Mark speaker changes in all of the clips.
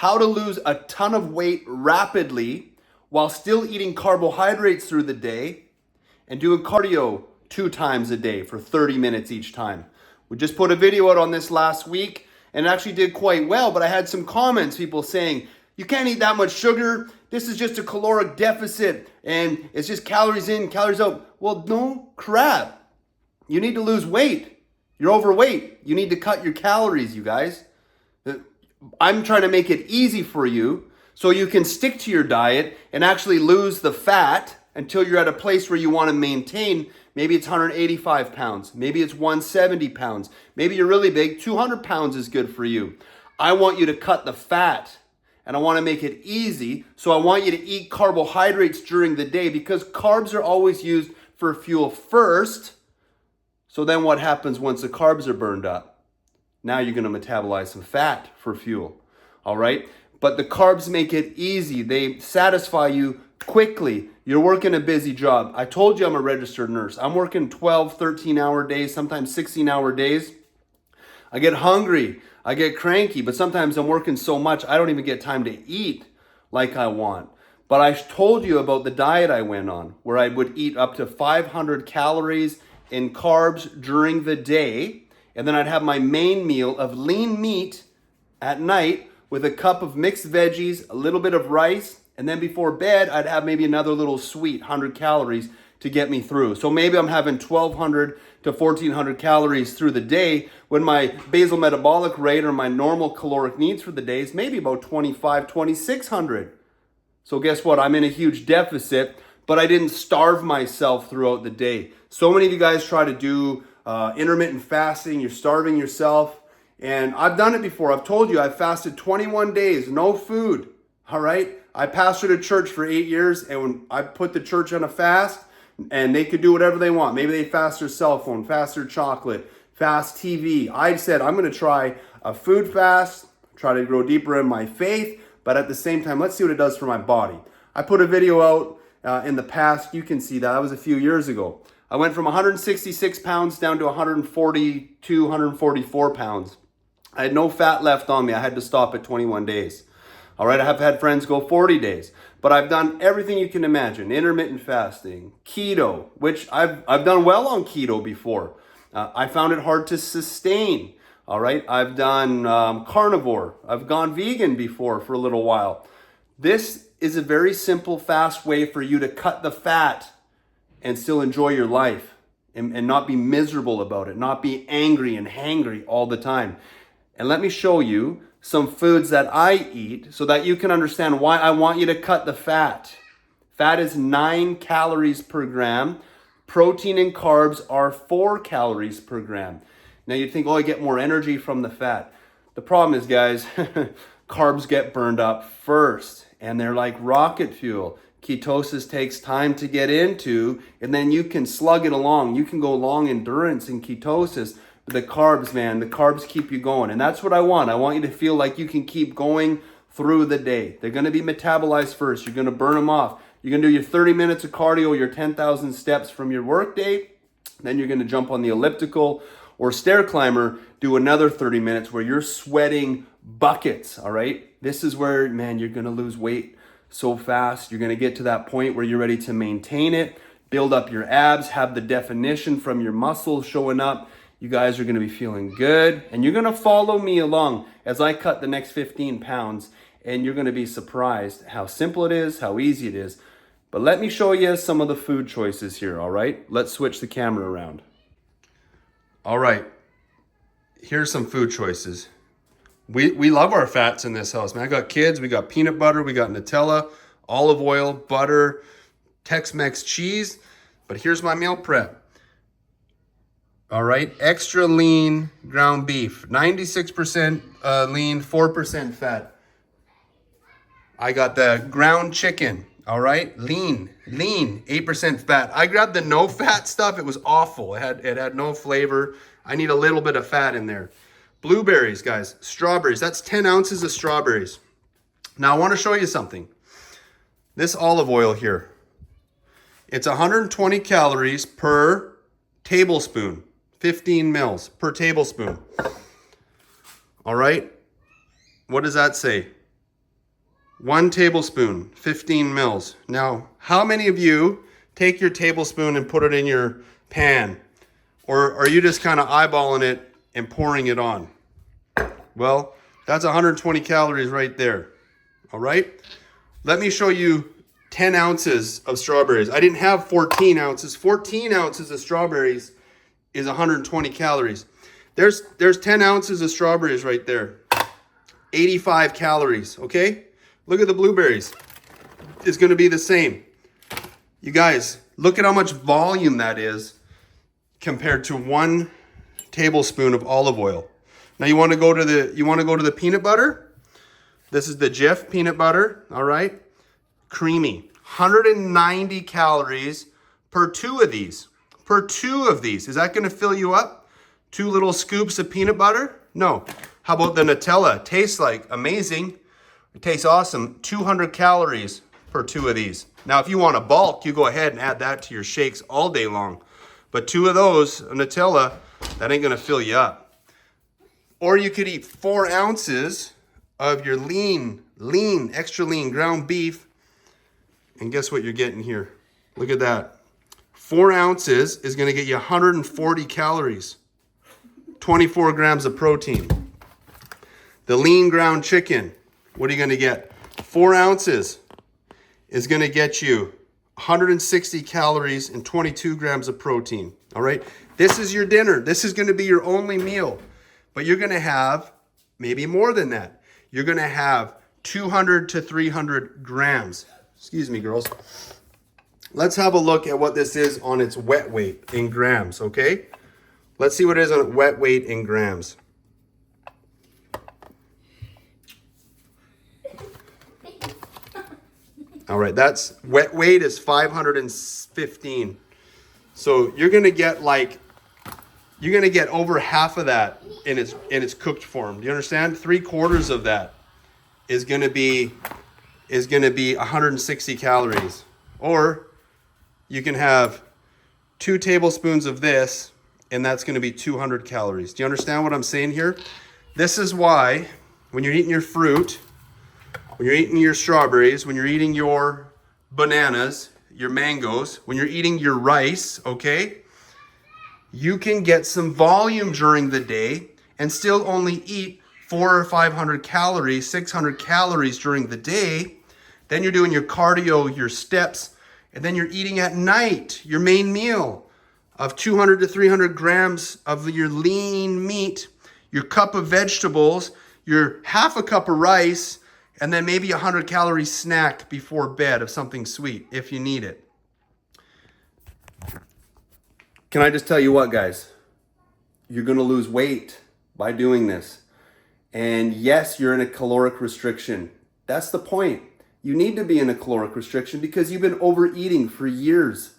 Speaker 1: how to lose a ton of weight rapidly while still eating carbohydrates through the day and doing cardio 2 times a day for 30 minutes each time. We just put a video out on this last week and it actually did quite well, but I had some comments, people saying, you can't eat that much sugar. This is just a caloric deficit and it's just calories in, calories out. Well, no crap. You need to lose weight. You're overweight. You need to cut your calories, you guys. I'm trying to make it easy for you so you can stick to your diet and actually lose the fat until you're at a place where you want to maintain. Maybe it's 185 pounds. Maybe it's 170 pounds. Maybe you're really big. 200 pounds is good for you. I want you to cut the fat and I want to make it easy. So I want you to eat carbohydrates during the day because carbs are always used for fuel first. So then what happens once the carbs are burned up? Now you're going to metabolize some fat for fuel. All right. But the carbs make it easy. They satisfy you quickly. You're working a busy job. I told you I'm a registered nurse. I'm working 12, 13-hour days, sometimes 16-hour days. I get hungry. I get cranky, but sometimes I'm working so much I don't even get time to eat like I want. But I told you about the diet I went on where I would eat up to 500 calories in carbs during the day. And then I'd have my main meal of lean meat at night with a cup of mixed veggies, a little bit of rice, and then before bed, I'd have maybe another little sweet, 100 calories to get me through. So maybe I'm having 1,200 to 1,400 calories through the day when my basal metabolic rate or my normal caloric needs for the day is maybe about 2,600. So guess what? I'm in a huge deficit, but I didn't starve myself throughout the day. So many of you guys try to do intermittent fasting. You're starving yourself. And I've done it before. I've told you I've fasted 21 days, no food. All right. I pastored a church for 8 years, and when I put the church on a fast, and they could do whatever they want. Maybe they fast their cell phone, fast their chocolate, fast TV. I said, I'm going to try a food fast, try to grow deeper in my faith, but at the same time, let's see what it does for my body. I put a video out in the past. You can see that. That was a few years ago. I went from 166 pounds down to 142, 144 pounds. I had no fat left on me. I had to stop at 21 days. All right, I have had friends go 40 days, but I've done everything you can imagine. Intermittent fasting, keto, which I've done well on keto before. I found it hard to sustain. All right, I've done carnivore. I've gone vegan before for a little while. This is a very simple, fast way for you to cut the fat and still enjoy your life and not be miserable about it, not be angry and hangry all the time. And let me show you some foods that I eat so that you can understand why I want you to cut the fat. Fat is 9 calories per gram. Protein and carbs are 4 calories per gram. Now you'd think, oh, I get more energy from the fat. The problem is, guys, carbs get burned up first and they're like rocket fuel. Ketosis takes time to get into, and then you can slug it along. You can go long endurance in ketosis. But the carbs, man, the carbs keep you going. And that's what I want. I want you to feel like you can keep going through the day. They're going to be metabolized first. You're going to burn them off. You're going to do your 30 minutes of cardio, your 10,000 steps from your work day. Then you're going to jump on the elliptical or stair climber, do another 30 minutes where you're sweating buckets, all right? This is where, man, you're going to lose weight so fast. You're going to get to that point where you're ready to maintain it, build up your abs, have the definition from your muscles showing up. You guys are going to be feeling good, and you're going to follow me along as I cut the next 15 pounds, and you're going to be surprised how simple it is, how easy it is. But let me show you some of the food choices here, all right? Let's switch the camera around. All right, here's some food choices. We love our fats in this house, man. I got kids, we got peanut butter, we got Nutella, olive oil, butter, Tex-Mex cheese. But here's my meal prep. All right, extra lean ground beef, 96% lean, 4% fat. I got the ground chicken, all right, lean, 8% fat. I grabbed the no fat stuff. It was awful. It had no flavor. I need a little bit of fat in there. Blueberries, guys, strawberries. That's 10 ounces of strawberries. Now I want to show you something. This olive oil here, it's 120 calories per tablespoon, 15 mils per tablespoon. All right, what does that say? 1 tablespoon, 15 mils. Now, how many of you take your tablespoon and put it in your pan? Or are you just kind of eyeballing it and pouring it on? Well, that's 120 calories right there. All right? Let me show you 10 ounces of strawberries. I didn't have 14 ounces. 14 ounces of strawberries is 120 calories. There's 10 ounces of strawberries right there. 85 calories, okay? Look at the blueberries. It's going to be the same. You guys, look at how much volume that is compared to 1 tablespoon of olive oil. Now you want to go to the peanut butter? This is the Jif peanut butter, all right? Creamy. 190 calories per 2 of these. Per 2 of these. Is that going to fill you up? 2 little scoops of peanut butter? No. How about the Nutella? Tastes like amazing. It tastes awesome. 200 calories per 2 of these. Now, if you want a bulk, you go ahead and add that to your shakes all day long. But 2 of those, Nutella, that ain't going to fill you up. Or you could eat 4 ounces of your extra lean ground beef. And guess what you're getting here? Look at that. 4 ounces is going to get you 140 calories. 24 grams of protein. The lean ground chicken, what are you going to get? 4 ounces is going to get you 160 calories and 22 grams of protein. All right? This is your dinner. This is going to be your only meal. But you're going to have maybe more than that. You're going to have 200 to 300 grams. Excuse me, girls. Let's have a look at what this is on its wet weight in grams, okay? Let's see what it is on wet weight in grams. All right, that's wet weight is 515. So you're gonna get over half of that in its cooked form. Do you understand? 3/4 of that is gonna be 160 calories. Or you can have 2 tablespoons of this, and that's going to be 200 calories. Do you understand what I'm saying here? This is why when you're eating your fruit, when you're eating your strawberries, when you're eating your bananas, your mangoes, when you're eating your rice, okay, you can get some volume during the day and still only eat 400 or 500 calories, 600 calories during the day. Then you're doing your cardio, your steps, and then you're eating at night, your main meal of 200 to 300 grams of your lean meat, your cup of vegetables, your half a cup of rice, and then maybe 100 calorie snack before bed of something sweet if you need it. Can I just tell you what, guys? You're going to lose weight by doing this. And yes, you're in a caloric restriction. That's the point. You need to be in a caloric restriction because you've been overeating for years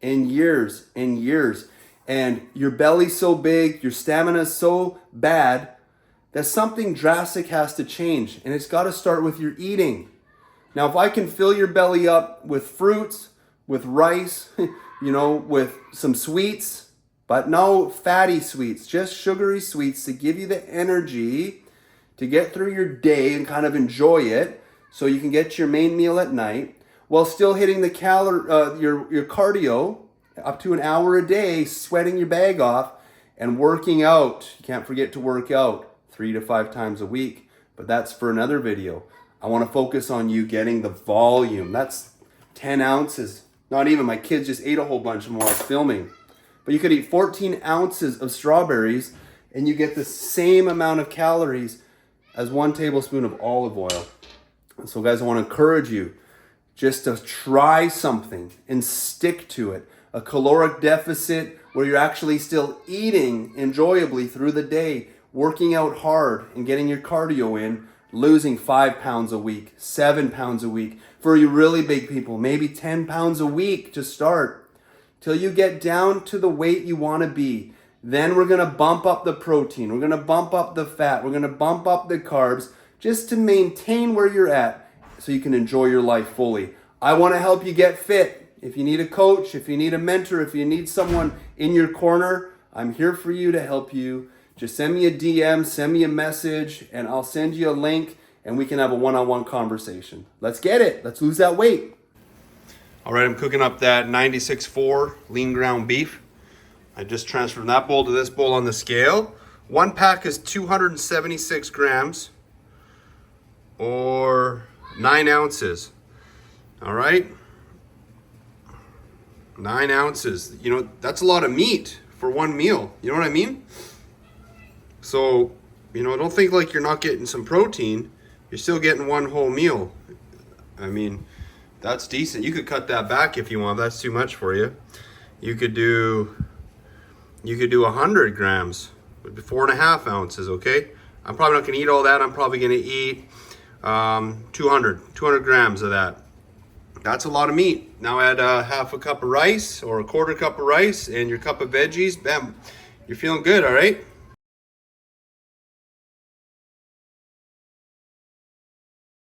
Speaker 1: and years and years. And your belly's so big, your stamina's so bad that something drastic has to change. And it's got to start with your eating. Now, if I can fill your belly up with fruits, with rice, with some sweets, but no fatty sweets, just sugary sweets to give you the energy to get through your day and kind of enjoy it, so you can get your main meal at night while still hitting the your cardio up to an hour a day, sweating your bag off and working out. You can't forget to work out 3 to 5 times a week, but that's for another video. I want to focus on you getting the volume. That's 10 ounces. Not even, my kids just ate a whole bunch more while I was filming. But you could eat 14 ounces of strawberries and you get the same amount of calories as 1 tablespoon of olive oil. So guys, I want to encourage you just to try something and stick to it. A caloric deficit where you're actually still eating enjoyably through the day, working out hard and getting your cardio in, losing 5 pounds a week, 7 pounds a week. For you really big people, maybe 10 pounds a week to start. Till you get down to the weight you want to be. Then we're going to bump up the protein. We're going to bump up the fat. We're going to bump up the carbs, just to maintain where you're at so you can enjoy your life fully. I want to help you get fit. If you need a coach, if you need a mentor, if you need someone in your corner, I'm here for you to help you. Just send me a DM, send me a message, and I'll send you a link and we can have a one-on-one conversation. Let's get it. Let's lose that weight. All right, I'm cooking up that 96.4 lean ground beef. I just transferred that bowl to this bowl on the scale. One pack is 276 grams or 9 ounces. All right, 9 ounces. You know, that's a lot of meat for one meal. You know what I mean? So, you know, don't think like you're not getting some protein. You're still getting one whole meal. I mean, that's decent. You could cut that back if you want. That's too much for you. You could do 100 grams, 4.5 ounces, okay? I'm probably not gonna eat all that. I'm probably gonna eat 200 grams of that. That's a lot of meat. Now add half a cup of rice or a quarter cup of rice and your cup of veggies. Bam, you're feeling good, all right?